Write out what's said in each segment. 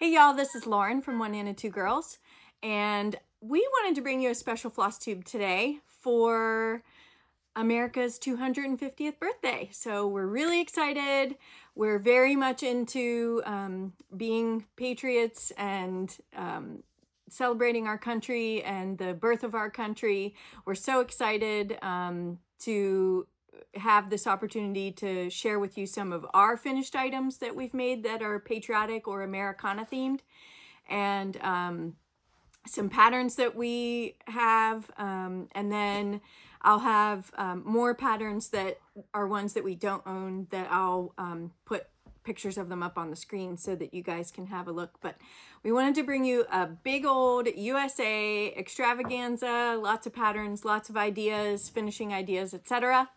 Hey y'all, this is Lauren from One Nana Two Girls, and we wanted to bring you a special Flosstube today for America's 250th birthday. So we're really excited. We're very much into being patriots and celebrating our country and the birth of our country. We're so excited to have this opportunity to share with you some of our finished items that we've made that are patriotic or Americana themed, and some patterns that we have, and then I'll have more patterns that are ones that we don't own that I'll put pictures of them up on the screen so that you guys can have a look. But we wanted to bring you a big old USA extravaganza, lots of patterns, lots of ideas, finishing ideas, etc.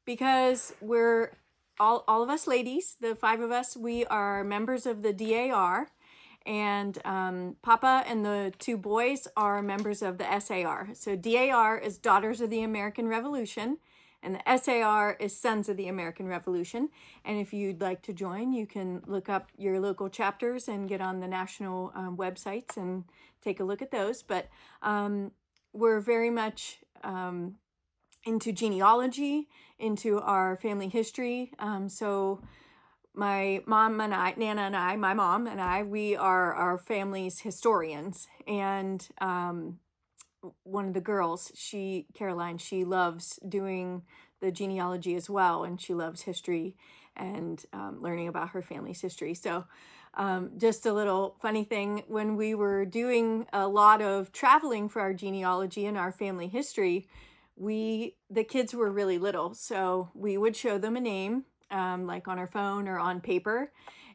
Because we're all of us ladies, the 5 of us, we are members of the DAR, and Papa and the 2 boys are members of the SAR. So DAR is Daughters of the American Revolution, and the SAR is Sons of the American Revolution. And if you'd like to join, you can look up your local chapters and get on the national websites and take a look at those. But we're very much into genealogy, into our family history. So my mom and I, Nana and I, my mom and I, we are our family's historians. And one of the girls, Caroline, she loves doing the genealogy as well, and she loves history and learning about her family's history. So just a little funny thing, when we were doing a lot of traveling for our genealogy and our family history, the kids were really little, so we would show them a name, like on our phone or on paper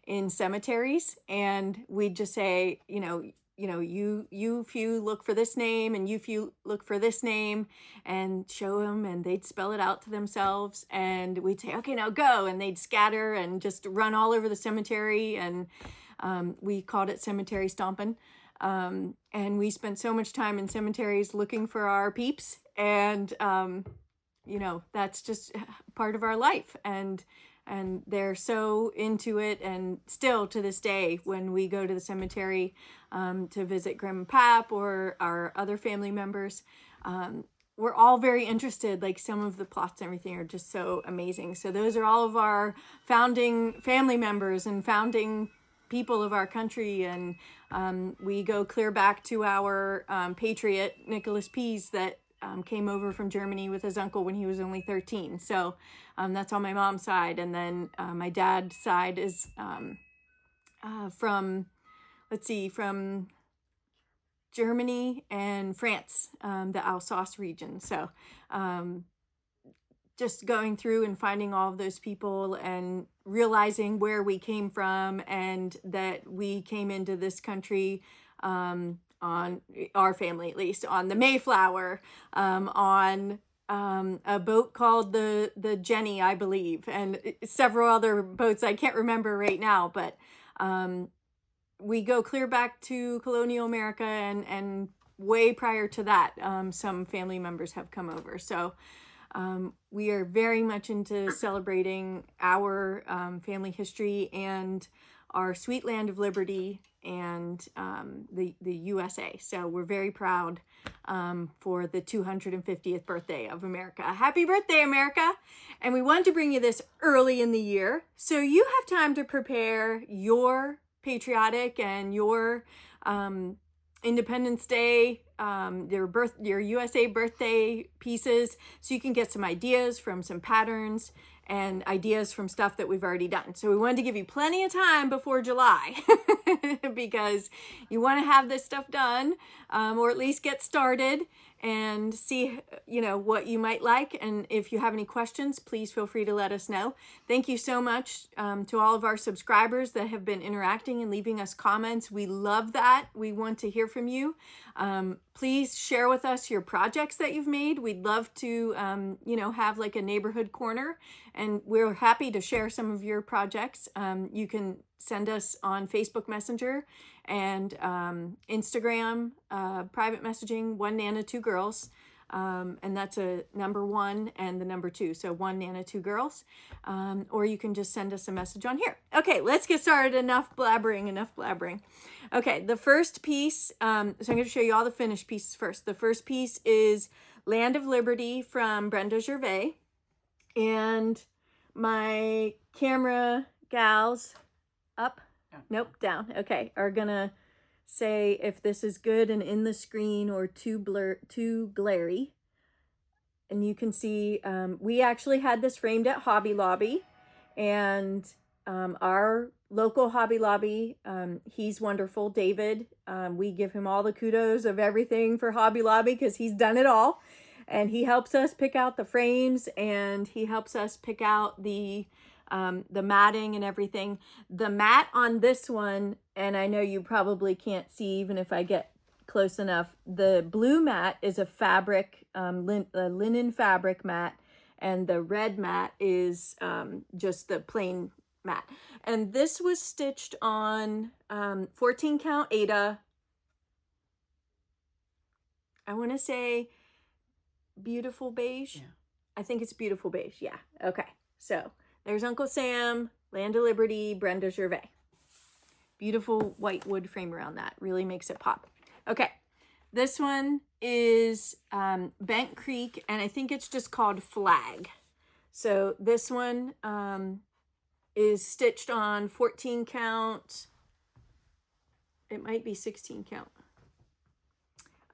in cemeteries, and we'd just say, you if you look for this name, and you if you look for this name, and show them, and they'd spell it out to themselves, and we'd say, okay, now go, and they'd scatter and just run all over the cemetery, and we called it cemetery stomping. And we spent so much time in cemeteries looking for our peeps, and that's just part of our life, and they're so into it. And still to this day, when we go to the cemetery to visit Grandma and Pap or our other family members, we're all very interested. Like, some of the plots and everything are just so amazing. So those are all of our founding family members and founding people of our country, and we go clear back to our patriot Nicholas Pease that came over from Germany with his uncle when he was only 13. So that's on my mom's side, and then my dad's side is from Germany and France, the Alsace region. So just going through and finding all of those people and realizing where we came from, and that we came into this country, on our family at least, on the Mayflower, on a boat called the Jenny, I believe, and several other boats I can't remember right now, but we go clear back to colonial America, and way prior to that, some family members have come over. So we are very much into celebrating our family history and our sweet land of liberty and the USA. So we're very proud for the 250th birthday of America. Happy birthday, America! And we wanted to bring you this early in the year, so you have time to prepare your patriotic and your Independence Day, your USA birthday pieces, so you can get some ideas from some patterns and ideas from stuff that we've already done. So we wanted to give you plenty of time before July because you want to have this stuff done, or at least get started and see, what you might like. And if you have any questions, please feel free to let us know. Thank you so much to all of our subscribers that have been interacting and leaving us comments. We love that. We want to hear from you. Please share with us your projects that you've made. We'd love to, have like a neighborhood corner, and we're happy to share some of your projects. You can send us on Facebook Messenger and Instagram, private messaging, One Nana Two Girls. And that's a number 1 and the number 2. So 1 Nana 2 girls. Or you can just send us a message on here. Okay, let's get started. Enough blabbering. Okay, the first piece, so I'm going to show you all the finished pieces first. The first piece is Land of Liberty from Brenda Gervais. And my camera gals, up? Nope, down. Okay, are going to say if this is good and in the screen or too glary. And you can see we actually had this framed at Hobby Lobby, and our local Hobby Lobby, he's wonderful, David. We give him all the kudos of everything for Hobby Lobby because he's done it all, and he helps us pick out the frames, and he helps us pick out the matting and everything. The mat on this one, and I know you probably can't see even if I get close enough, the blue mat is a fabric, a linen fabric mat, and the red mat is just the plain mat. And this was stitched on 14 count Aida. I want to say beautiful beige. Yeah. I think it's beautiful beige. Yeah. Okay. So there's Uncle Sam, Land of Liberty, Brenda Gervais. Beautiful white wood frame around that. Really makes it pop. Okay. This one is Bent Creek, and I think it's just called Flag. So this one is stitched on 14 count. It might be 16 count.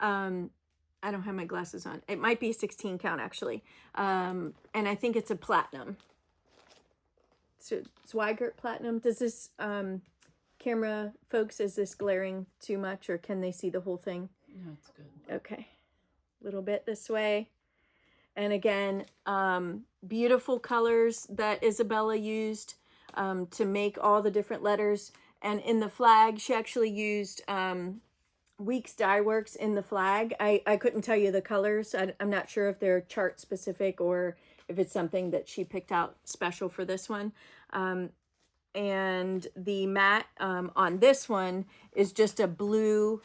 I don't have my glasses on. It might be 16 count actually. And I think it's a platinum. So Zweigert platinum. Does this camera folks, is this glaring too much, or can they see the whole thing? No, it's good. Okay. A little bit this way. And again, beautiful colors that Isabella used to make all the different letters. And in the flag, she actually used Weeks Dye Works in the flag. I couldn't tell you the colors. I'm not sure if they're chart specific or if it's something that she picked out special for this one. And the mat on this one is just a blue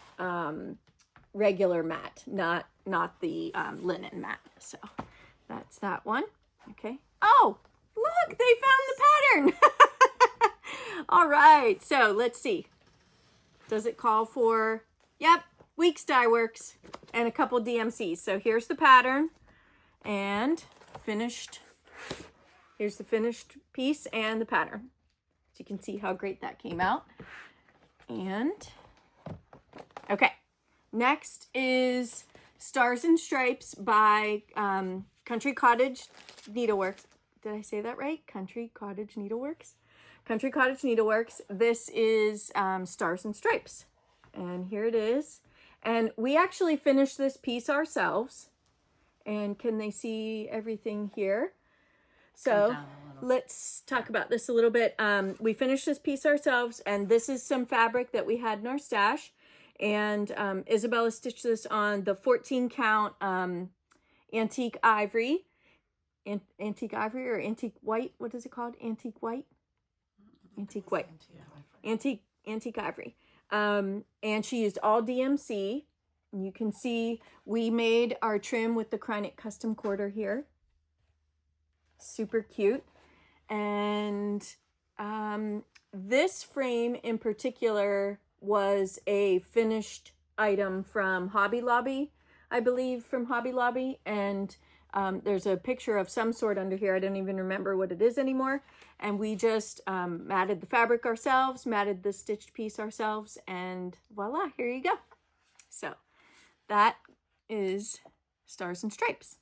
regular mat, not the linen mat. So that's that one. Okay. Oh, look, they found the pattern. All right. So let's see. Does it call for, yep, Weeks Dye Works and a couple DMCs. So here's the pattern and finished. Here's the finished piece and the pattern. So you can see how great that came out. And okay. Next is Stars and Stripes by Country Cottage Needleworks. Did I say that right? Country Cottage Needleworks? Country Cottage Needleworks. This is Stars and Stripes. And here it is. And we actually finished this piece ourselves. And can they see everything here? So let's talk about this a little bit. We finished this piece ourselves, and this is some fabric that we had in our stash. And Isabella stitched this on the 14 count antique ivory. Antique ivory or antique white? What is it called? Antique white? Antique white. Antique ivory. And she used all DMC. And you can see we made our trim with the Krynic custom quarter here. Super cute. And this frame in particular was a finished item from Hobby Lobby, I believe, from Hobby Lobby. And there's a picture of some sort under here. I don't even remember what it is anymore. And we just matted the fabric ourselves, matted the stitched piece ourselves, and voila, here you go. So that is Stars and Stripes.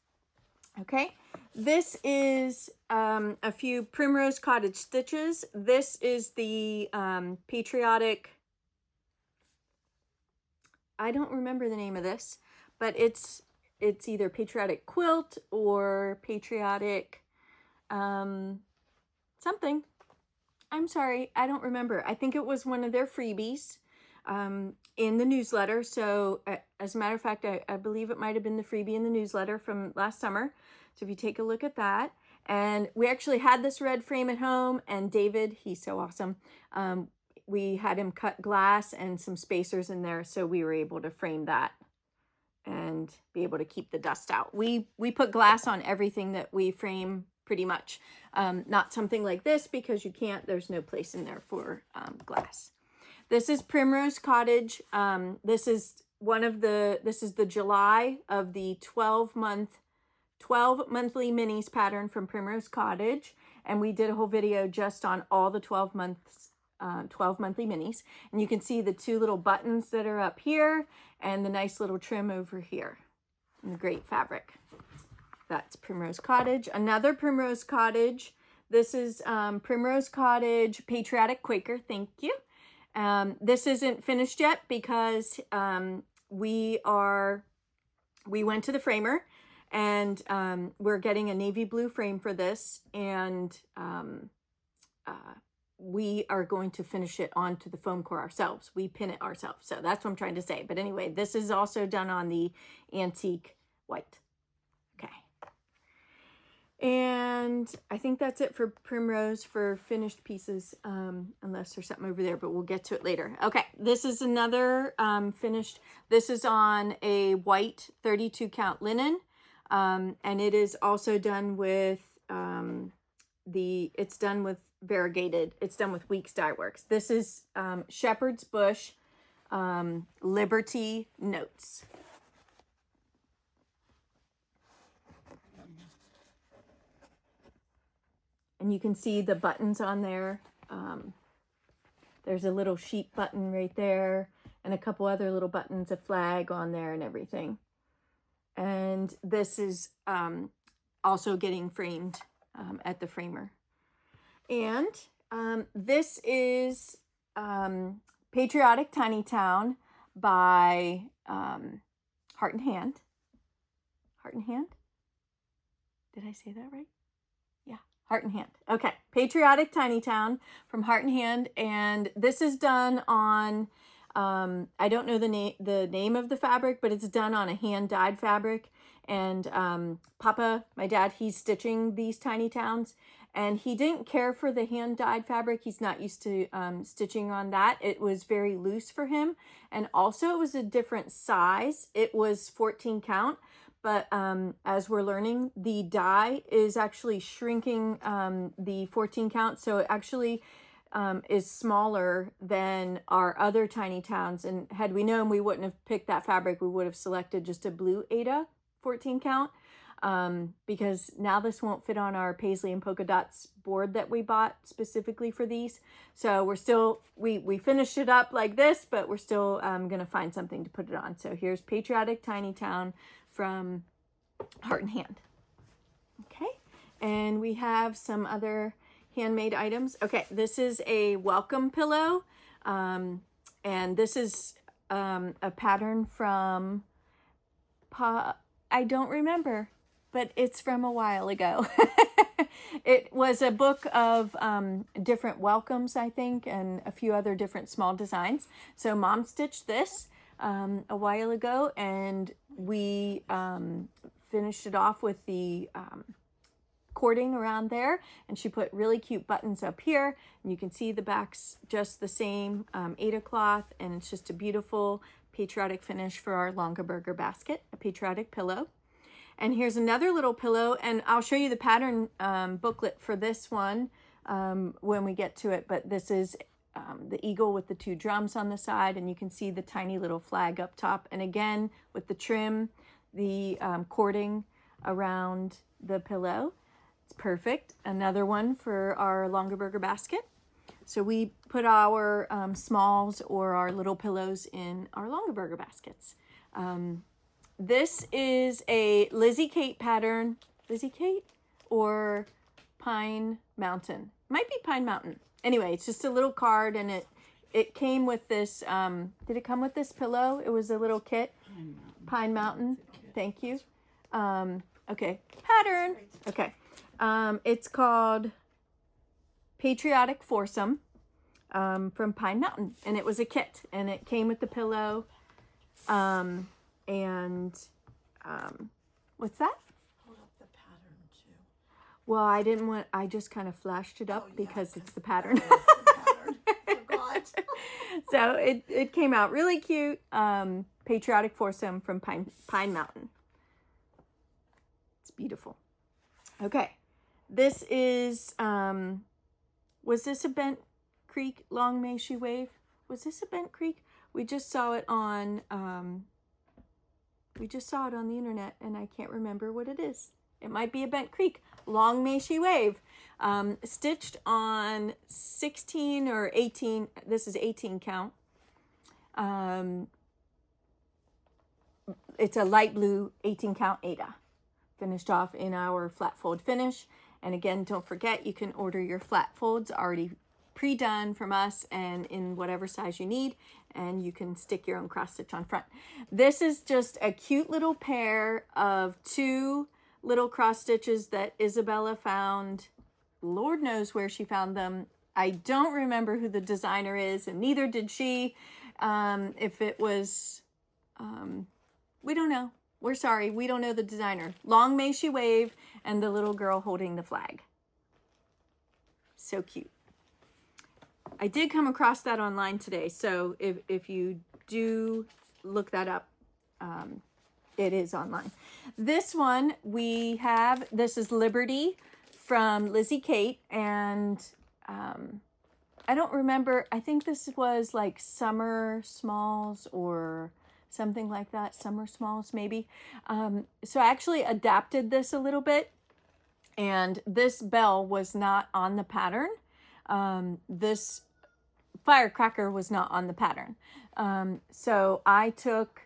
Okay, this is a few Primrose Cottage stitches. This is the patriotic, I don't remember the name of this, but it's either patriotic quilt or patriotic something. I'm sorry, I don't remember. I think it was one of their freebies in the newsletter. So as a matter of fact, I believe it might have been the freebie in the newsletter from last summer. So if you take a look at that, and we actually had this red frame at home, and David, he's so awesome. We had him cut glass and some spacers in there, so we were able to frame that and be able to keep the dust out. We put glass on everything that we frame pretty much. Not something like this because you can't, there's no place in there for glass. This is Primrose Cottage. This is the July of the 12 monthly minis pattern from Primrose Cottage. And we did a whole video just on all the 12 monthly minis. And you can see the two little buttons that are up here and the nice little trim over here. And the great fabric. That's Primrose Cottage. Another Primrose Cottage. This is Primrose Cottage Patriotic Quaker. Thank you. This isn't finished yet because we went to the framer and we're getting a navy blue frame for this, and we are going to finish it onto the foam core ourselves. We pin it ourselves. So that's what I'm trying to say. But anyway, this is also done on the antique white. Okay. And I think that's it for Primrose for finished pieces, unless there's something over there, but we'll get to it later. Okay, this is another finished. This is on a white 32 count linen, and it is also done with it's done with variegated. It's done with Weeks Dye Works. This is Shepherd's Bush Liberty Notes. And you can see the buttons on there. There's a little sheep button right there and a couple other little buttons, a flag on there and everything. And this is also getting framed at the framer. And this is Patriotic Tiny Town by Heart and Hand. Heart and Hand? Did I say that right? Heart and Hand. Okay, Patriotic Tiny Town from Heart and Hand, and this is done on I don't know the name of the fabric, but it's done on a hand dyed fabric. And Papa, my dad, he's stitching these tiny towns, and he didn't care for the hand dyed fabric. He's not used to stitching on that. It was very loose for him, and also it was a different size. It was 14 count. But as we're learning, the dye is actually shrinking the 14 count. So it actually is smaller than our other tiny towns. And had we known, we wouldn't have picked that fabric. We would have selected just a blue Ada 14 count because now this won't fit on our paisley and polka dots board that we bought specifically for these. So we're still, we finished it up like this, but we're still going to find something to put it on. So here's Patriotic Tiny Town from Heart and Hand. Okay, and we have some other handmade items. Okay, this is a welcome pillow, and this is a pattern from I don't remember, but it's from a while ago. It was a book of different welcomes, I think, and a few other different small designs. So Mom stitched this a while ago, and we finished it off with the cording around there, and she put really cute buttons up here, and you can see the back's just the same Ada cloth, and it's just a beautiful patriotic finish for our Longaberger basket, a patriotic pillow. And here's another little pillow, and I'll show you the pattern booklet for this one when we get to it, but this is the eagle with the two drums on the side, and you can see the tiny little flag up top, and again with the trim, the cording around the pillow. It's perfect. Another one for our Longaberger basket. So we put our smalls or our little pillows in our Longaberger baskets. This is a Lizzie Kate pattern. Lizzie Kate or Pine Mountain? Might be Pine Mountain. Anyway, it's just a little card, and it came with this, did it come with this pillow? It was a little kit. Pine Mountain. Thank you. Okay, pattern. Okay. It's called Patriotic Foursome from Pine Mountain, and it was a kit, and it came with the pillow. What's that? Hold up the pattern too. Well, I just kind of flashed it up because it's the pattern. It's the pattern. Forgot. So it came out really cute. Patriotic Foursome from Pine Mountain. It's beautiful. Okay, this is, was this a Bent Creek Long May She Wave? Was this a Bent Creek? We just saw it on, the internet, and I can't remember what it is. It might be a Bent Creek Long May She Wave. Stitched on 16 or 18, this is 18 count. It's a light blue 18 count Aida, finished off in our flat fold finish. And again, don't forget, you can order your flat folds already pre-done from us and in whatever size you need, and you can stick your own cross stitch on front. This is just a cute little pair of 2 little cross stitches that Isabella found. Lord knows where she found them. I don't remember who the designer is, and neither did she. If it was, we don't know. We're sorry, we don't know the designer. Long May She Wave, and the little girl holding the flag. So cute. I did come across that online today, so if you do look that up, it is online. This one we have, this is Liberty from Lizzie Kate, and I don't remember, I think this was like Summer Smalls or something like that, Summer Smalls maybe. So I actually adapted this a little bit, and this bell was not on the pattern. This firecracker was not on the pattern. So I took,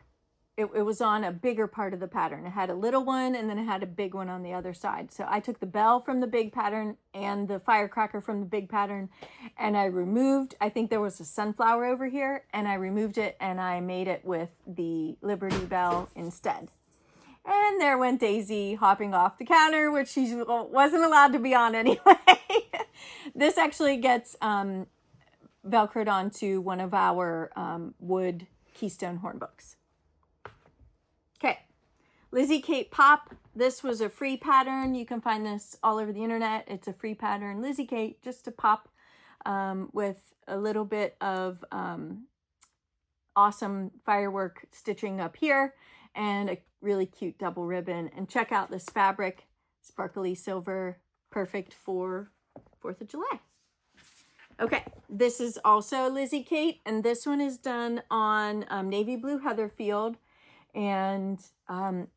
it was on a bigger part of the pattern. It had a little one, and then it had a big one on the other side. So I took the bell from the big pattern and the firecracker from the big pattern, and I removed, I think there was a sunflower over here, and I removed it and I made it with the Liberty Bell instead. And there went Daisy hopping off the counter, which she wasn't allowed to be on anyway. This actually gets Velcroed onto one of our wood Keystone horn books. Okay, Lizzie Kate Pop. This was a free pattern. You can find this all over the internet. It's a free pattern. Lizzie Kate, just a pop with a little bit of awesome firework stitching up here and a really cute double ribbon. And check out this fabric, sparkly silver, perfect for 4th of July. Okay, this is also Lizzie Kate, and this one is done on navy blue Heatherfield. And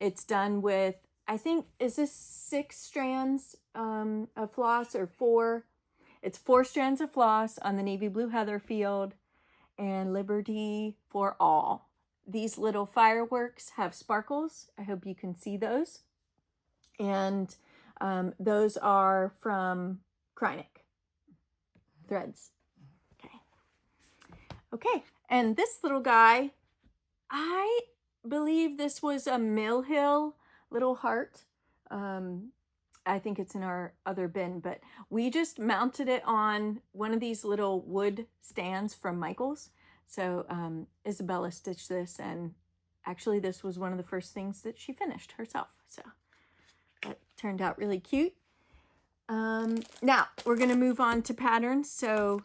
it's done with, I think, is this 6 strands of floss or 4? It's 4 strands of floss on the navy blue Heatherfield, and Liberty for all. These little fireworks have sparkles. I hope you can see those. And those are from Krynic threads. Okay, and this little guy, I believe this was a Mill Hill little heart. I think it's in our other bin, but we just mounted it on one of these little wood stands from Michael's. So Isabella stitched this, and actually this was one of the first things that she finished herself. So that turned out really cute. Now we're going to move on to patterns. So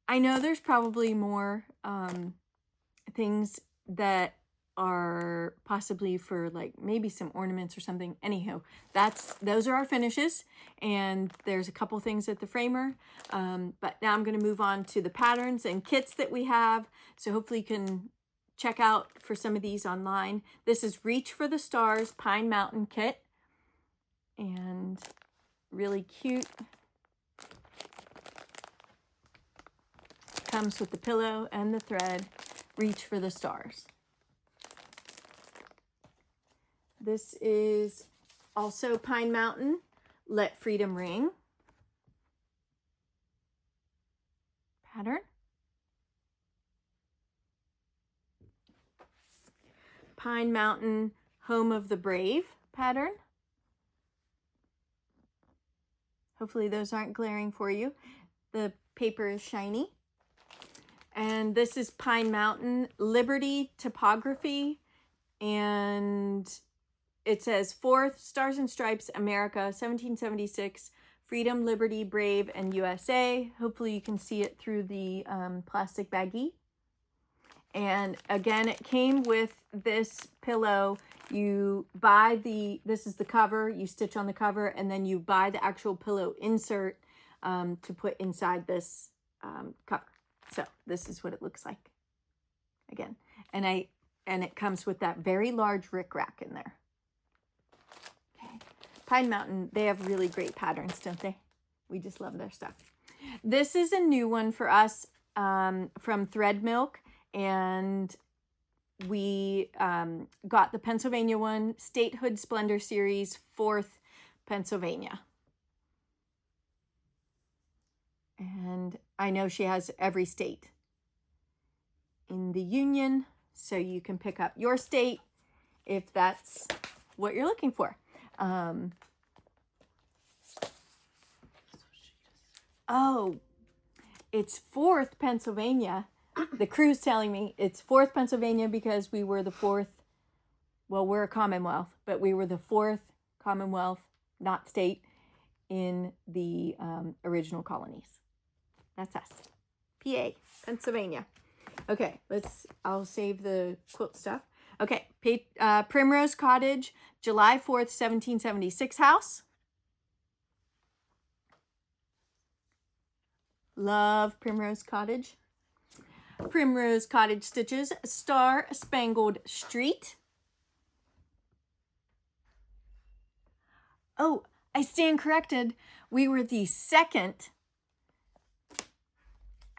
I know there's probably more things that are possibly for like maybe some ornaments or something. Anyhow, those are our finishes, and there's a couple things at the framer. But now I'm going to move on to the patterns and kits that we have. So hopefully you can check out for some of these online. This is Reach for the Stars Pine Mountain kit, and really cute. Comes with the pillow and the thread. Reach for the Stars. This is also Pine Mountain, Let Freedom Ring pattern. Pine Mountain, Home of the Brave pattern. Hopefully those aren't glaring for you. The paper is shiny. And this is Pine Mountain, Liberty Topography, and it says 4th Stars and Stripes, America, 1776, Freedom, Liberty, Brave, and USA. Hopefully you can see it through the plastic baggie. And again, it came with this pillow. You buy this is the cover, you stitch on the cover, and then you buy the actual pillow insert to put inside this cover. So this is what it looks like again. And it comes with that very large rickrack in there. Okay. Pine Mountain, they have really great patterns, don't they? We just love their stuff. This is a new one for us from Threadmilk, and we got the Pennsylvania one, Statehood Splendor Series, 4th Pennsylvania. And I know she has every state in the Union, so you can pick up your state if that's what you're looking for. Oh, it's 4th Pennsylvania. The crew's telling me it's 4th Pennsylvania because we were the 4th, well, we're a Commonwealth, but we were the 4th Commonwealth, not state, in the original colonies. That's us. PA, Pennsylvania. Okay, I'll save the quilt stuff. Okay, Primrose Cottage, July 4th, 1776 house. Love Primrose Cottage. Primrose Cottage Stitches, Star Spangled Street. Oh, I stand corrected. We were the 2nd.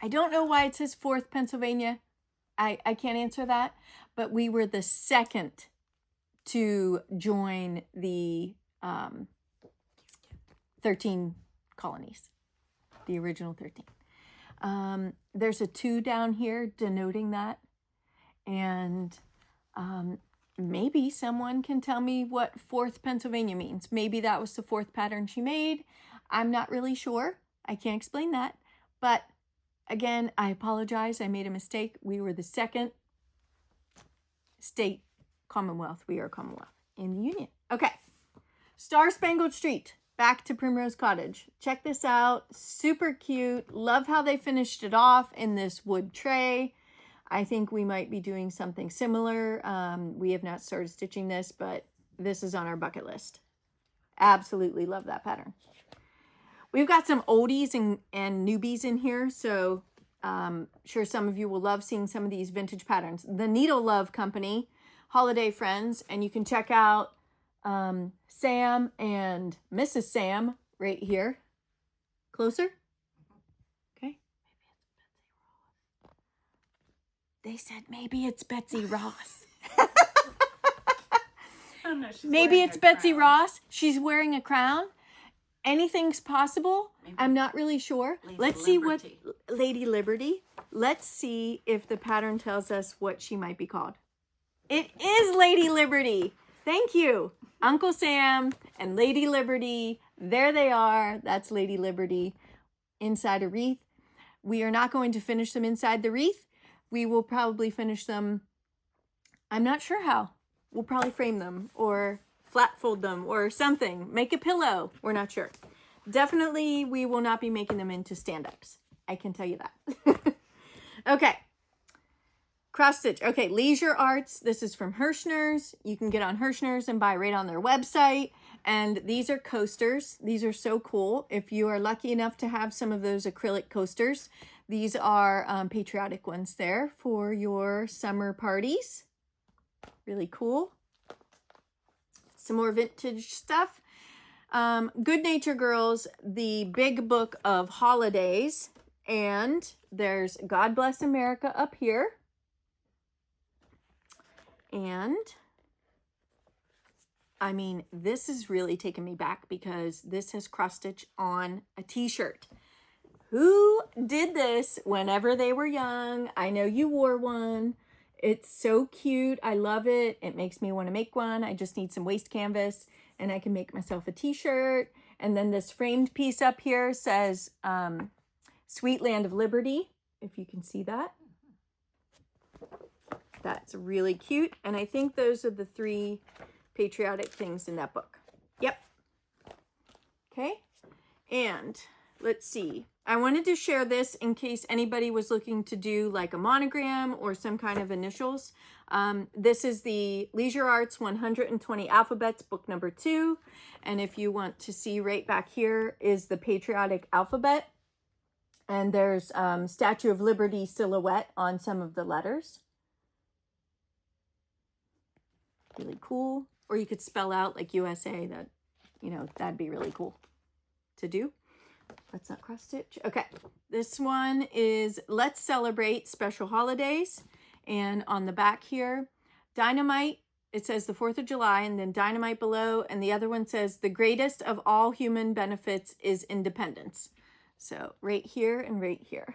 I don't know why it says 4th Pennsylvania. I can't answer that, but we were the 2nd to join the 13 colonies, the original 13. There's a 2 down here denoting that, and maybe someone can tell me what 4th Pennsylvania means. Maybe that was the 4th pattern she made. I'm not really sure. I can't explain that, but again, I apologize. I made a mistake. We were the 2nd state Commonwealth. We are a Commonwealth in the Union. Okay. Star Spangled Street. Back to Primrose Cottage. Check this out. Super cute. Love how they finished it off in this wood tray. I think we might be doing something similar. We have not started stitching this, but this is on our bucket list. Absolutely love that pattern. We've got some oldies and newbies in here, so sure some of you will love seeing some of these vintage patterns. The Needle Love Company, Holiday Friends, and you can check out Sam and Mrs. Sam right here. Closer? Okay. They said maybe it's Betsy Ross. Oh, no, Maybe it's Betsy Ross. She's wearing a crown. Anything's possible. Maybe. I'm not really sure. Let's see what Lady Liberty. Let's see if the pattern tells us what she might be called. It is Lady Liberty. Thank you. Uncle Sam and Lady Liberty. There they are. That's Lady Liberty inside a wreath. We are not going to finish them inside the wreath. We will probably finish them. I'm not sure how. We'll probably frame them or flat fold them or something. Make a pillow. We're not sure. Definitely, we will not be making them into stand-ups. I can tell you that. Okay. Cross stitch. Okay, Leisure Arts. This is from Hirschner's. You can get on Hirschner's and buy right on their website. And these are coasters. These are so cool. If you are lucky enough to have some of those acrylic coasters, these are patriotic ones there for your summer parties. Really cool. Some more vintage stuff. Good Nature Girls, the big book of holidays. And there's God Bless America up here. And I mean, this is really taking me back because this has cross stitch on a t-shirt. Who did this whenever they were young? I know you wore one. It's so cute. I love it. It makes me want to make one. I just need some waste canvas and I can make myself a t-shirt. And then this framed piece up here says Sweet Land of Liberty, if you can see that. That's really cute. And I think those are the 3 patriotic things in that book. Yep. Okay. And let's see. I wanted to share this in case anybody was looking to do like a monogram or some kind of initials. This is the Leisure Arts 120 Alphabets, book number 2. And if you want to see right back here is the patriotic alphabet. And there's Statue of Liberty silhouette on some of the letters. Really cool. Or you could spell out like USA. That, you know, that'd be really cool to do. Let's not cross stitch. Okay, this one is Let's Celebrate Special Holidays. And on the back here, Dynamite, it says the 4th of July, and then Dynamite below. And the other one says the greatest of all human benefits is independence. So right here and right here.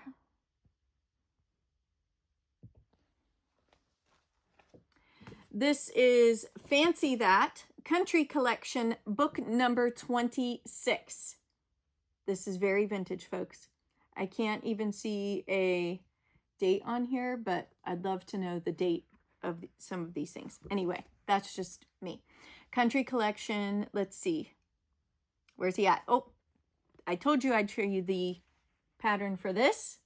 This is Fancy That Country Collection, book number 26. This is very vintage, folks. I can't even see a date on here, but I'd love to know the date of some of these things. Anyway, that's just me. Country Collection, let's see. Where's he at? Oh, I told you I'd show you the pattern for this,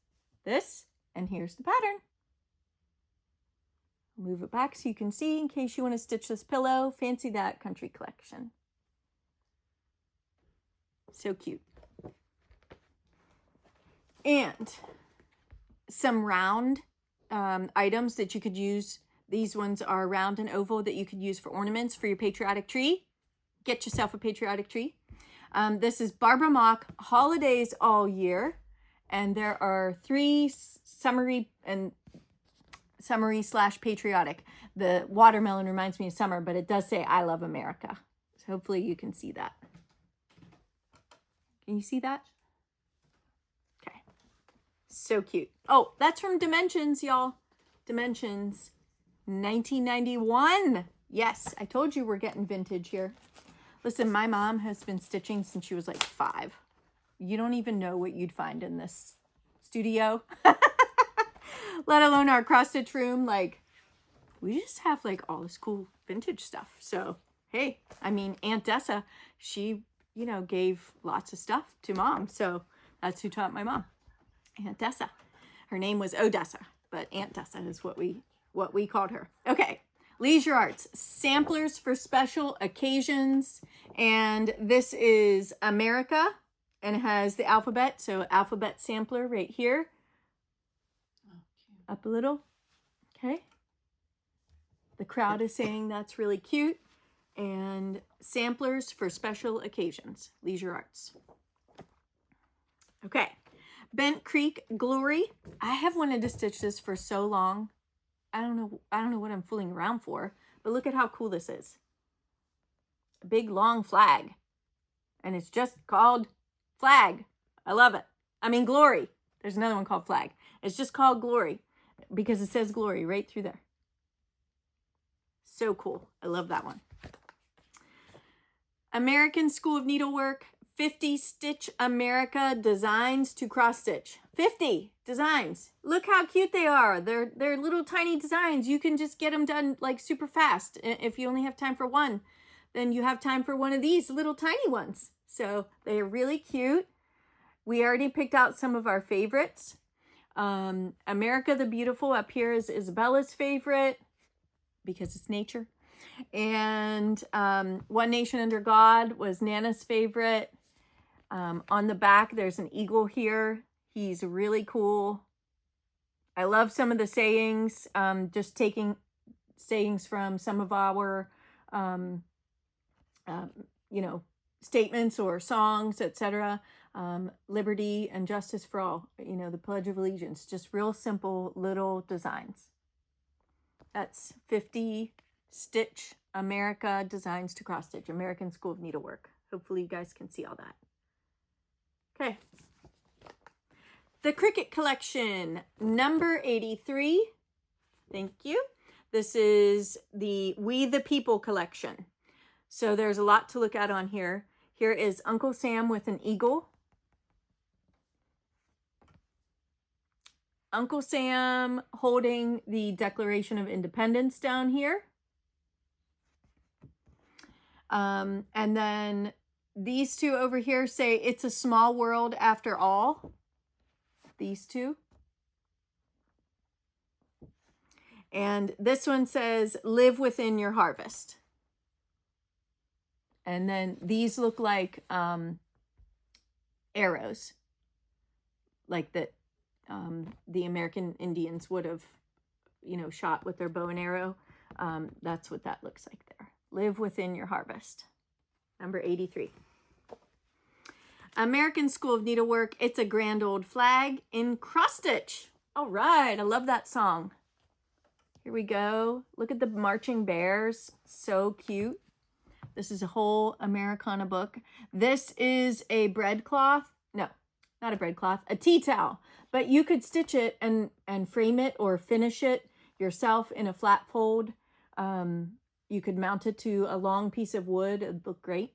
and here's the pattern. Move it back so you can see in case you want to stitch this pillow. Fancy That Country Collection. So cute. And some round items that you could use. These ones are round and oval that you could use for ornaments for your patriotic tree. Get yourself a patriotic tree. This is Barbara Mock Holidays All Year. And there are 3 summery / patriotic. The watermelon reminds me of summer, but it does say I love America. So hopefully you can see that. Can you see that? Okay. So cute. Oh, that's from Dimensions, y'all. Dimensions 1991. Yes, I told you we're getting vintage here. Listen, my mom has been stitching since she was like 5. You don't even know what you'd find in this studio. Let alone our cross stitch room. Like, we just have like all this cool vintage stuff. So, hey, I mean, Aunt Dessa, she, you know, gave lots of stuff to Mom. So that's who taught my mom, Aunt Dessa. Her name was Odessa, but Aunt Dessa is what we called her. Okay, Leisure Arts, samplers for special occasions. And this is America, and it has the alphabet. So alphabet sampler right here. Up a little. Okay. The crowd is saying that's really cute. And samplers for special occasions. Leisure Arts. Okay. Bent Creek Glory. I have wanted to stitch this for so long. I don't know what I'm fooling around for. But look at how cool this is. A big long flag. And it's just called Flag. I love it. I mean Glory. There's another one called Flag. It's just called Glory. Because it says Glory right through there. So cool. I love that one. American School of Needlework, 50 Stitch America designs to cross stitch. 50 designs. Look how cute they are. They're little tiny designs. You can just get them done like super fast. If you only have time for one, then you have time for one of these little tiny ones. So they're really cute. We already picked out some of our favorites. America the Beautiful up here is Isabella's favorite because it's nature. And One Nation Under God was Nana's favorite. On the back, there's an eagle here. He's really cool. I love some of the sayings, just taking sayings from some of our, statements or songs, etc. Liberty and justice for all, the Pledge of Allegiance, just real simple little designs. That's 50 Stitch America designs to cross stitch, American School of Needlework. Hopefully you guys can see all that. Okay. The Cricket Collection, number 83. Thank you. This is the We the People collection. So there's a lot to look at on here. Here is Uncle Sam with an eagle. Uncle Sam holding the Declaration of Independence down here. And then these two over here say, "It's a small world after all." these two. And this one says, live within your harvest. And then these look like arrows, like that the American Indians would have, you know, shot with their bow and arrow. That's what that looks like there. Live within your harvest. Number 83. American School of Needlework. It's a grand old flag in cross stitch. All right, I love that song. Here we go. Look at the marching bears. So cute. This is a whole Americana book. This is a bread cloth. No, not a bread cloth, a tea towel. But you could stitch it and frame it or finish it yourself in a flat fold. You could mount it to a long piece of wood. It'd look great.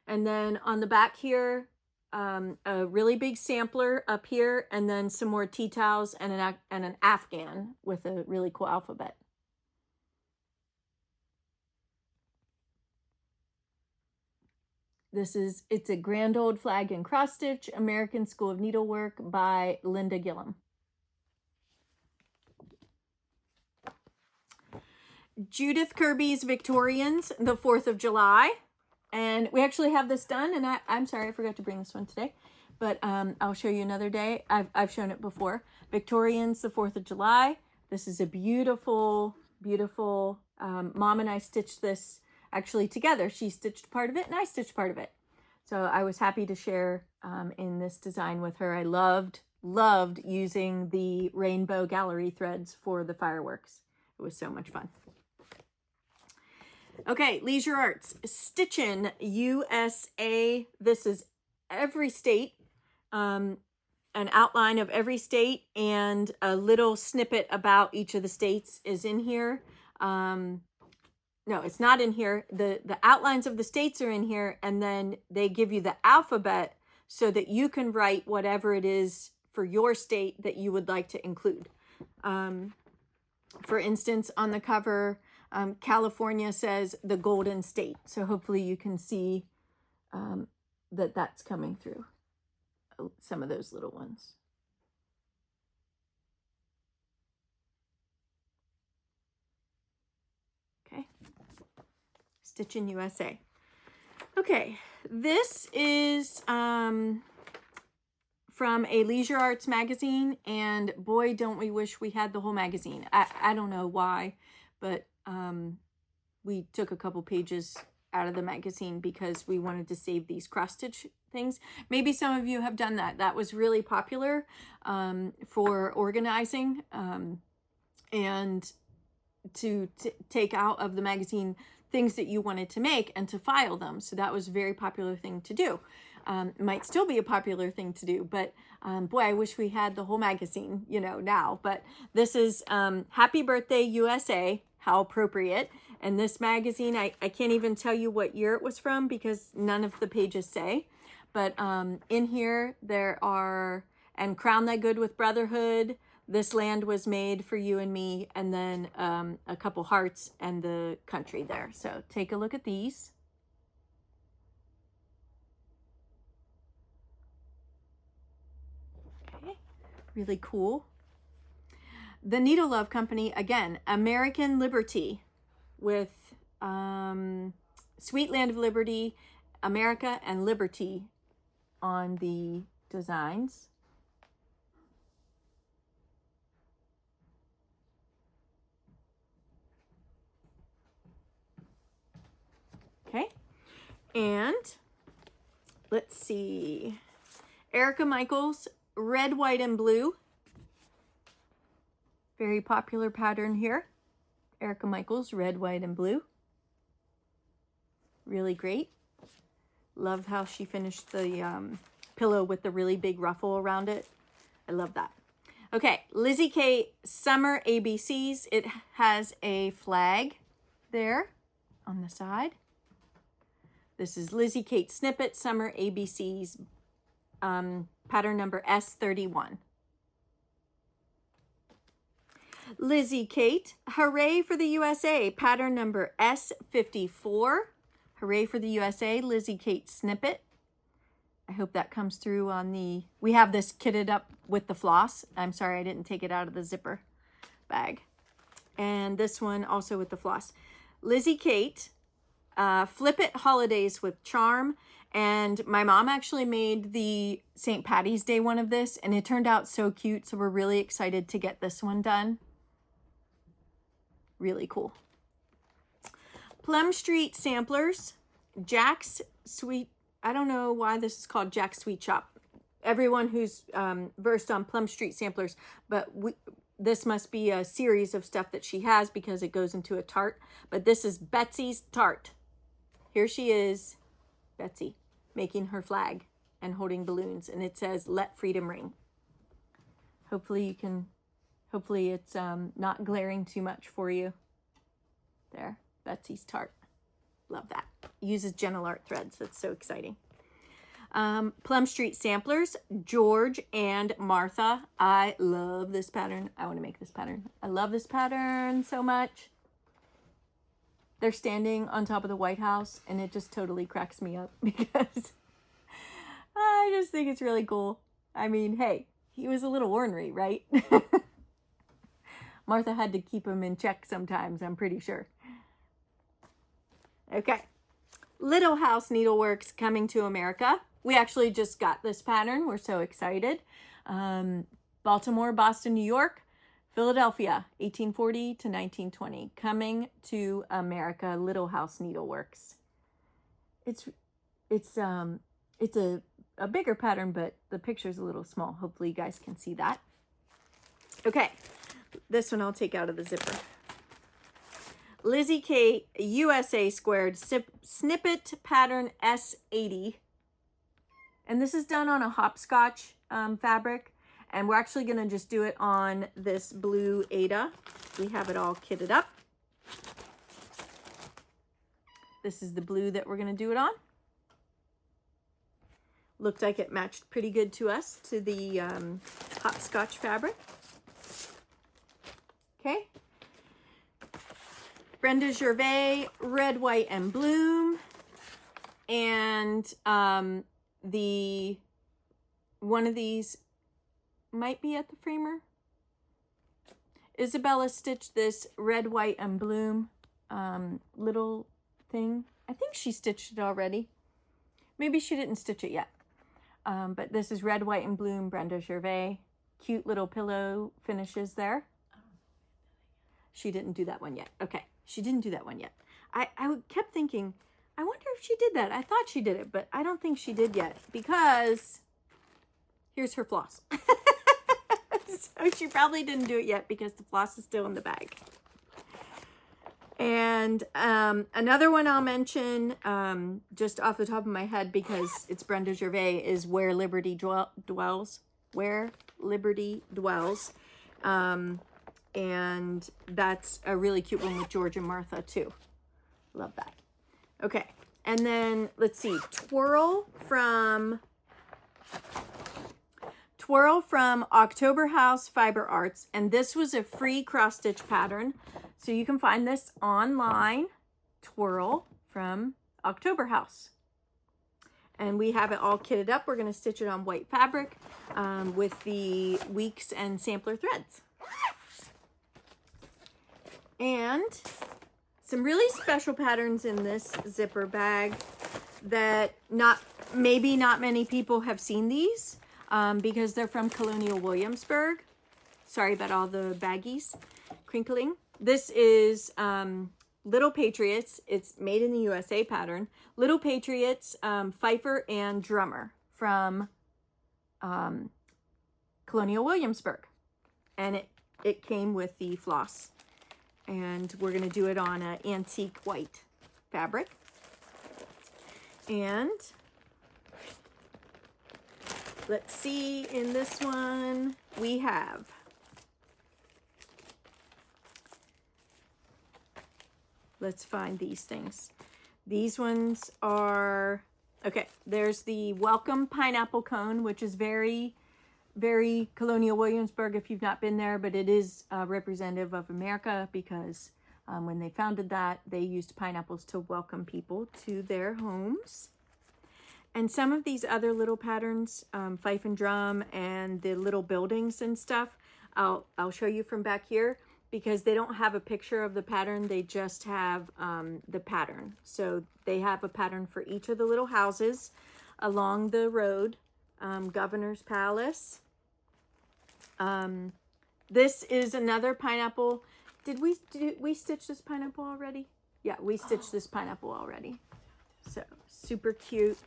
And then on the back here, a really big sampler up here, and then some more tea towels and an Afghan with a really cool alphabet. It's a grand old flag in cross stitch, American School of Needlework by Linda Gillum. Judith Kirby's Victorians, the 4th of July. And we actually have this done, and I'm sorry, I forgot to bring this one today, but I'll show you another day. I've shown it before. Victorians, the 4th of July. This is a beautiful, beautiful, Mom and I stitched this actually together. She stitched part of it and I stitched part of it. So I was happy to share in this design with her. I loved using the rainbow gallery threads for the fireworks. It was so much fun. Okay, Leisure Arts, Stitchin' USA. This is every state, an outline of every state, and a little snippet about each of the states is in here. No, it's not in here. The outlines of the states are in here, and then they give you the alphabet so that you can write whatever it is for your state that you would like to include. For instance, on the cover, California says the Golden State. So hopefully you can see that that's coming through some of those little ones. Okay. Stitchin' USA. Okay, this is from a Leisure Arts magazine, and boy, don't we wish we had the whole magazine. I don't know why, but we took a couple pages out of the magazine because we wanted to save these cross-stitch things. Maybe some of you have done that. That was really popular for organizing and to take out of the magazine things that you wanted to make and to file them. So that was a very popular thing to do. Might still be a popular thing to do, but boy, I wish we had the whole magazine, you know, now. But this is Happy Birthday USA, how appropriate. And this magazine, I can't even tell you what year it was from because none of the pages say. But in here there are, and Crown Thy Good with Brotherhood, This Land Was Made for You and Me, and then a couple hearts and the country there. So take a look at these. Okay, really cool. The Needle Love Company, again, American Liberty with Sweet Land of Liberty, America, and Liberty on the designs. Okay, and let's see, Erica Michaels, Red, White, and Blue. Very popular pattern here. Erica Michaels, Red, White, and Blue. Really great. Love how she finished the pillow with the really big ruffle around it. I love that. Okay, Lizzie Kate, Summer ABCs. It has a flag there on the side. This is Lizzie Kate Snippet, Summer ABCs, pattern number S31. Lizzie Kate, Hooray for the USA, pattern number S54. Hooray for the USA, Lizzie Kate Snippet. I hope that comes through on the, we have this kitted up with the floss. I'm sorry, I didn't take it out of the zipper bag. And this one also with the floss. Lizzie Kate, Flip It Holidays with Charm. And my mom actually made the St. Patty's Day one of this, and it turned out so cute. So we're really excited to get this one done. Really cool. Plum Street Samplers, Jack's Sweet, I don't know why this is called Jack's Sweet Shop. Everyone who's versed on Plum Street Samplers, but this must be a series of stuff that she has because it goes into a tart. But this is Betsy's Tart. Here she is, Betsy, making her flag and holding balloons, and it says "Let Freedom Ring." Hopefully it's not glaring too much for you. There, Betsy's Tart. Love that. Uses Gentle Art threads. That's so exciting. Plum Street Samplers, George and Martha. I love this pattern. I want to make this pattern. I love this pattern so much. They're standing on top of the White House, and it just totally cracks me up because I just think it's really cool. I mean, hey, he was a little ornery, right? Martha had to keep him in check sometimes, I'm pretty sure. Okay. Little House Needleworks coming to America. We actually just got this pattern. We're so excited. Baltimore, Boston, New York, Philadelphia, 1840 to 1920. Coming to America, Little House Needleworks. It's a bigger pattern, but the picture's a little small. Hopefully you guys can see that. Okay, this one I'll take out of the zipper. Lizzie Kate USA Squared Snippet Pattern S80. And this is done on a hopscotch fabric. And we're actually going to just do it on this blue Ada. We have it all kitted up. This is the blue that we're going to do it on. Looked like it matched pretty good to us, to the hopscotch fabric. Okay. Brenda Gervais, Red, White, and Bloom. And one of these might be at the framer. Isabella stitched this Red, White, and Bloom little thing. I think she stitched it already. Maybe she didn't stitch it yet. But this is Red, White, and Bloom, Brenda Gervais. Cute little pillow finishes there. She didn't do that one yet. Okay, she didn't do that one yet. I kept thinking, I wonder if she did that. I thought she did it, but I don't think she did yet because here's her floss. So she probably didn't do it yet because the floss is still in the bag. And another one I'll mention just off the top of my head because it's Brenda Gervais is Where Liberty Dwells. Where Liberty Dwells. And that's a really cute one with George and Martha too. Love that. Okay. And then let's see. Twirl from October House Fiber Arts. And this was a free cross stitch pattern. So you can find this online. Twirl from October House. And we have it all kitted up. We're going to stitch it on white fabric with the weeks and sampler threads. And some really special patterns in this zipper bag that maybe not many people have seen these because they're from Colonial Williamsburg. Sorry about all the baggies crinkling. This is Little Patriots. It's made in the USA pattern. Little Patriots, Fifer and Drummer from Colonial Williamsburg. And it came with the floss. And we're going to do it on an antique white fabric. And let's see, in this one, we have let's find these things. These ones are, okay, there's the Welcome Pineapple Cone, which is very, very Colonial Williamsburg if you've not been there, but it is representative of America because when they founded that, they used pineapples to welcome people to their homes. And some of these other little patterns, fife and drum and the little buildings and stuff, I'll show you from back here, because they don't have a picture of the pattern. They just have the pattern. So they have a pattern for each of the little houses along the road. Governor's Palace. This is another pineapple. Did we stitch this pineapple already? Yeah, we stitched this pineapple already. So super cute.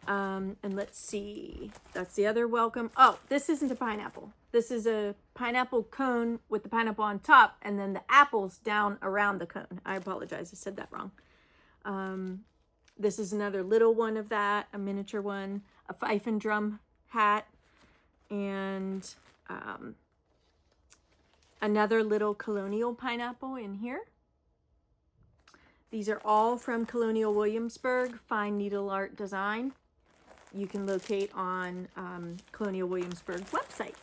And let's see, that's the other welcome. Oh, this isn't a pineapple. This is a pineapple cone with the pineapple on top and then the apples down around the cone. I apologize, I said that wrong. This is another little one of that, a miniature one, a fife and drum hat, and another little colonial pineapple in here. These are all from Colonial Williamsburg, fine needle art design. You can locate on Colonial Williamsburg's website.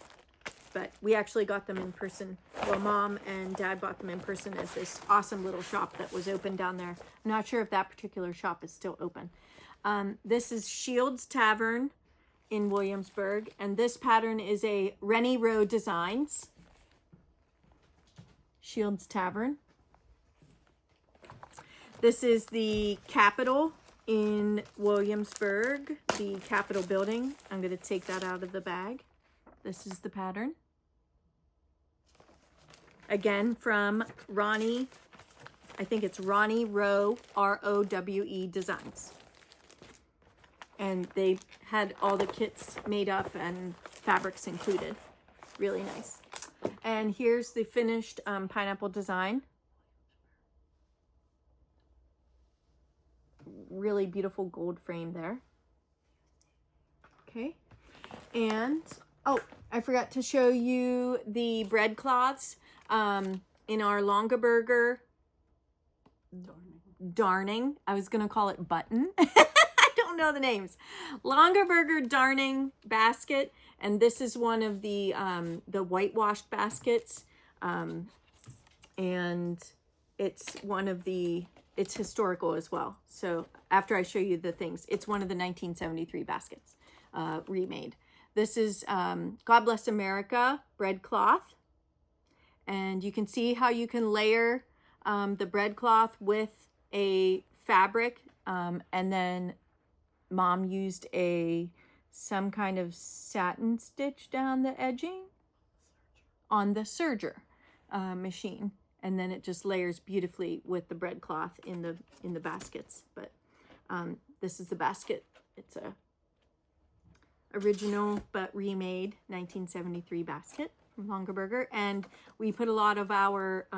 But we actually got them in person. Well, Mom and Dad bought them in person at this awesome little shop that was open down there. I'm not sure if that particular shop is still open. This is Shields Tavern in Williamsburg, and this pattern is a Rennie Rowe Designs. Shields Tavern. This is the Capitol in Williamsburg, the Capitol building. I'm going to take that out of the bag. This is the pattern. Again, from Ronnie, I think it's Ronnie Rowe, R-O-W-E Designs. And they had all the kits made up and fabrics included. Really nice. And here's the finished pineapple design. Really beautiful gold frame there. Okay. And, oh, I forgot to show you the bread cloths in our Longaberger darning. I was going to call it button. I don't know the names. Longaberger darning basket. And this is one of the whitewashed baskets. And it's one of the, it's historical as well. So after I show you the things, it's one of the 1973 baskets remade. This is God Bless America bread cloth. And you can see how you can layer the bread cloth with a fabric. And then Mom used some kind of satin stitch down the edging on the serger machine. And then it just layers beautifully with the bread cloth in the baskets. But this is the basket. It's a original but remade 1973 basket from Longaberger. And we put a lot of our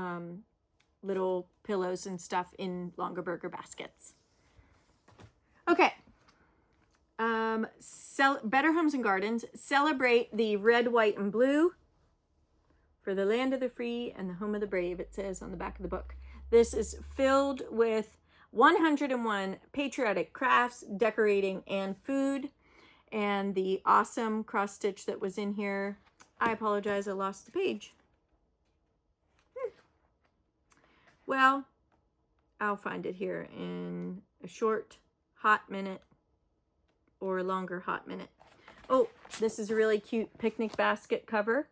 little pillows and stuff in Longaberger baskets. Okay. Better Homes and Gardens, celebrate the red, white, and blue for the land of the free and the home of the brave, it says on the back of the book. This is filled with 101 patriotic crafts, decorating, and food. And the awesome cross stitch that was in here. I apologize, I lost the page. Well, I'll find it here in a short, hot minute or a longer hot minute. Oh, this is a really cute picnic basket cover.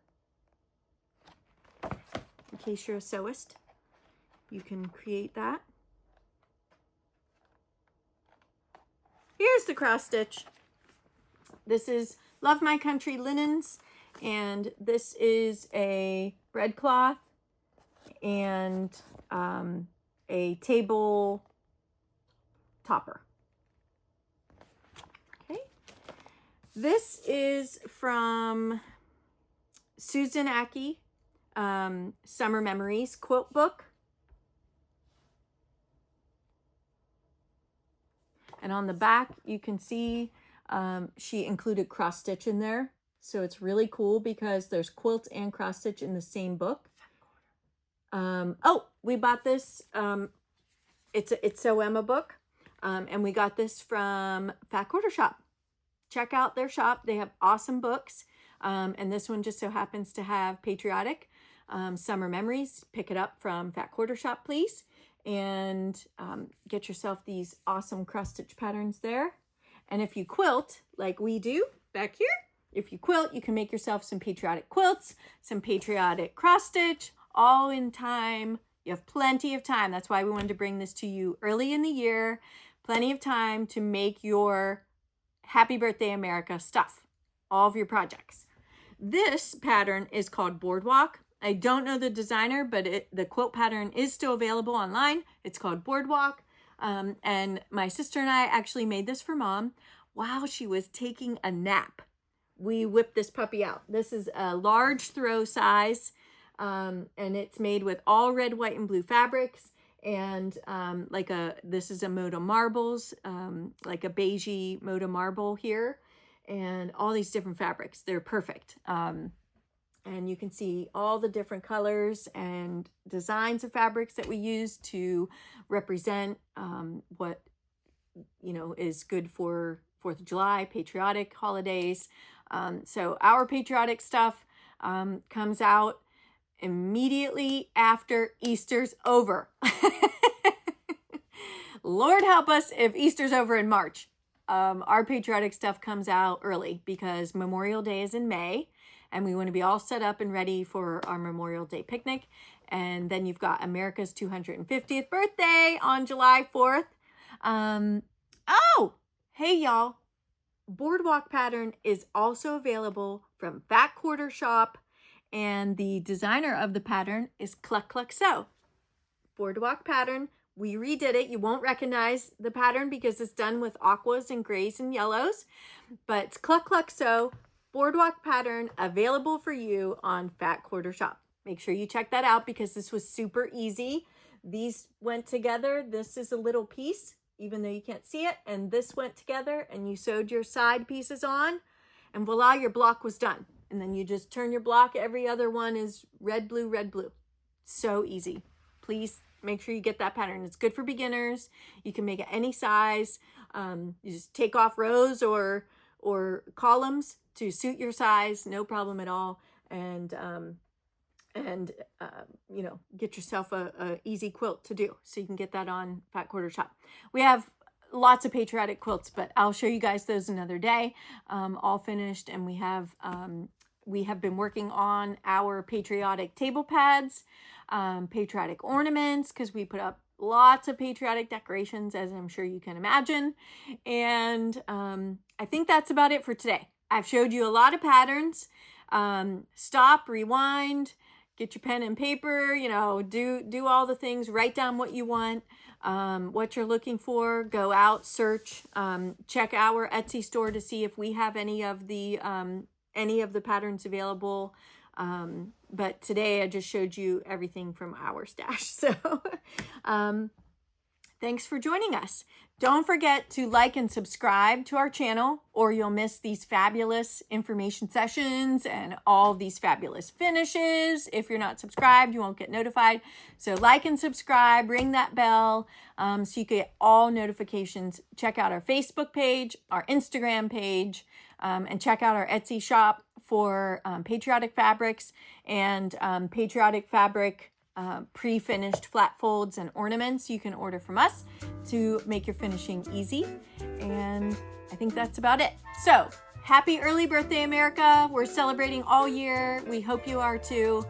In case you're a sewist, you can create that. Here's the cross stitch. This is Love My Country Linens, and this is a bread cloth and a table topper. Okay. This is from Susan Aki, Summer Memories quilt book. And on the back, you can see she included cross stitch in there. So it's really cool because there's quilts and cross stitch in the same book. Oh, we bought this. It's So Emma book. And we got this from Fat Quarter Shop. Check out their shop. They have awesome books. And this one just so happens to have patriotic summer memories. Pick it up from Fat Quarter Shop, please. And get yourself these awesome cross stitch patterns there. And if you quilt, like we do back here, if you quilt, you can make yourself some patriotic quilts, some patriotic cross stitch, all in time. You have plenty of time. That's why we wanted to bring this to you early in the year. Plenty of time to make your Happy Birthday America stuff, all of your projects. This pattern is called Boardwalk. I don't know the designer, but the quilt pattern is still available online. It's called Boardwalk. And my sister and I actually made this for Mom while she was taking a nap. We whipped this puppy out. This is a large throw size, and it's made with all red, white, and blue fabrics. And this is a Moda marbles, like a beigey Moda marble here, and all these different fabrics. They're perfect. And you can see all the different colors and designs of fabrics that we use to represent what, is good for 4th of July, patriotic holidays. So our patriotic stuff comes out immediately after Easter's over. Lord help us if Easter's over in March. Our patriotic stuff comes out early because Memorial Day is in May, and we want to be all set up and ready for our Memorial Day picnic. And then you've got America's 250th birthday on July 4th. Oh, hey y'all. Boardwalk pattern is also available from Fat Quarter Shop, and the designer of the pattern is Cluck Cluck Sew. Boardwalk pattern, we redid it. You won't recognize the pattern because it's done with aquas and grays and yellows, but it's Cluck Cluck Sew. Boardwalk pattern available for you on Fat Quarter Shop. Make sure you check that out because this was super easy. These went together. This is a little piece, even though you can't see it, and this went together, and you sewed your side pieces on, and voila, your block was done. And then you just turn your block. Every other one is red, blue, red, blue. So easy. Please make sure you get that pattern. It's good for beginners. You can make it any size. You just take off rows or columns to suit your size, no problem at all. And get yourself a easy quilt to do. So you can get that on Fat Quarter Shop. We have lots of patriotic quilts, but I'll show you guys those another day, all finished. And we have been working on our patriotic table pads, patriotic ornaments, because we put up lots of patriotic decorations, as I'm sure you can imagine. And I think that's about it for today. I've showed you a lot of patterns. Stop, rewind, get your pen and paper, do all the things, write down what you want, what you're looking for, go out, search, check our Etsy store to see if we have any of the patterns available. But today I just showed you everything from our stash. So, thanks for joining us. Don't forget to like and subscribe to our channel, or you'll miss these fabulous information sessions and all these fabulous finishes. If you're not subscribed, you won't get notified. So like and subscribe, ring that bell, so you get all notifications. Check out our Facebook page, our Instagram page, and check out our Etsy shop for patriotic fabrics and patriotic fabric pre-finished flat folds and ornaments you can order from us to make your finishing easy. And I think that's about it. So happy early birthday, America. We're celebrating all year. We hope you are too.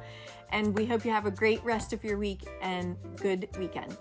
And we hope you have a great rest of your week and good weekend.